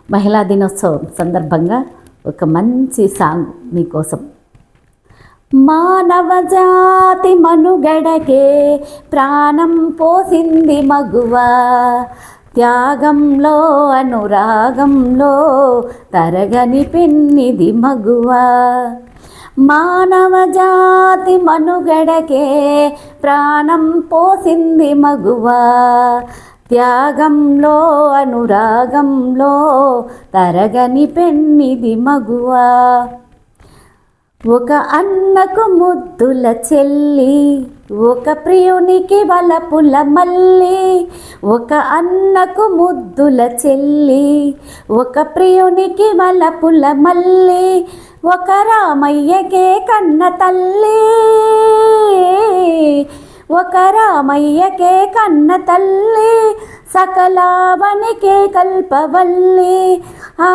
మహిళా దినోత్సవం సందర్భంగా ఒక మంచి సాంగ్ మీకోసం. మానవ జాతి మనుగడకే ప్రాణం పోసింది మగువ, త్యాగంలో అనురాగంలో తరగని పెన్నిది మగువ. మానవ జాతి మనుగడకే ప్రాణం పోసింది మగువ, త్యాగంలో అనురాగంలో తరగని పెన్నిది మగువ. ఒక అన్నకు ముద్దుల చెల్లి, ఒక ప్రియునికి వలపుల మల్లి. ఒక అన్నకు ముద్దుల చెల్లి, ఒక ప్రియునికి వలపుల మల్లి. ఒక రామయ్యకే కన్న తల్లి, ఒక రామయ్యకే కన్న తల్లి, సకలావనికే కల్పవల్లి. ఆ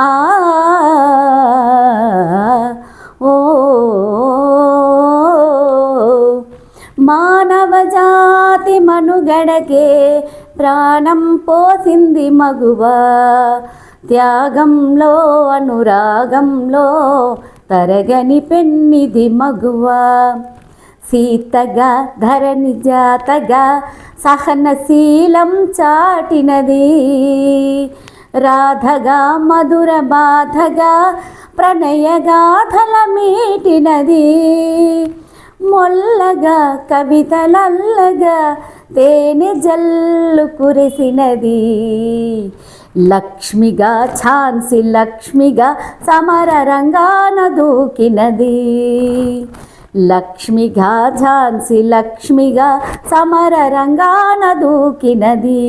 ఆ ఓ మానవ జాతి మనుగడకే ప్రాణం పోసింది మగువ, త్యాగంలో అనురాగంలో తరగని పెన్నిది మగువ. సీతగా ధరణి జాతగా సహనశీలం చాటినది, రాధగా మధుర బాధగా ప్రణయగాథల మీటినది. మొల్లగా కవితలల్లగా తేనె జల్లు కురిసినది, లక్ష్మిగా ఝాన్సీ లక్ష్మిగా సమర రంగాన దూకినది. లక్ష్మిగా ఝాన్సీ లక్ష్మిగా సమర రంగాన దూకినది.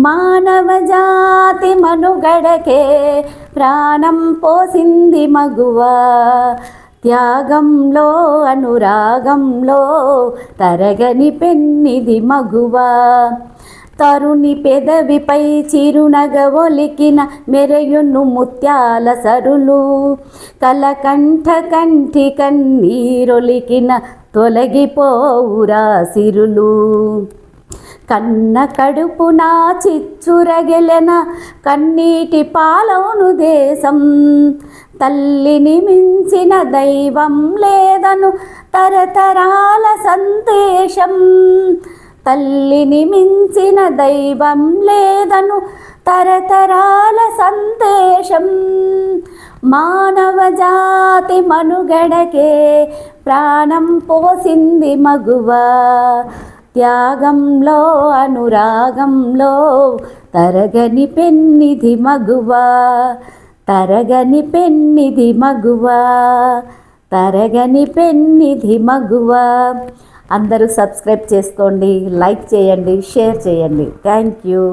మానవ జాతి మనుగడకే ప్రాణం పోసింది మగువ, త్యాగంలో అనురాగంలో తరగని పెన్నిది మగువ. తరుణి పెదవిపై చిరునగ ఒలికిన మెరయును ముత్యాల సరులు, కలకంఠ కంఠి కన్నీరొలికిన తొలగిపోవురా సిరులు. కన్న కడుపున చిచ్చురగెలెన కన్నీటి పాలవును దేశం, తల్లిని మించిన దైవం లేదను తరతరాల సందేశం. తల్లిని మించిన దైవం లేదను తరతరాల సందేశం. మానవ జాతి మనుగడకే ప్రాణం పోసింది మగువ, త్యాగంలో అనురాగంలో తరగని పెన్నిది మగువ, తరగని పెన్నిది మగువ, తరగని పెన్నిది మగువ. అందరూ సబ్స్క్రైబ్ చేసుకోండి, లైక్ చేయండి, షేర్ చేయండి. Thank you.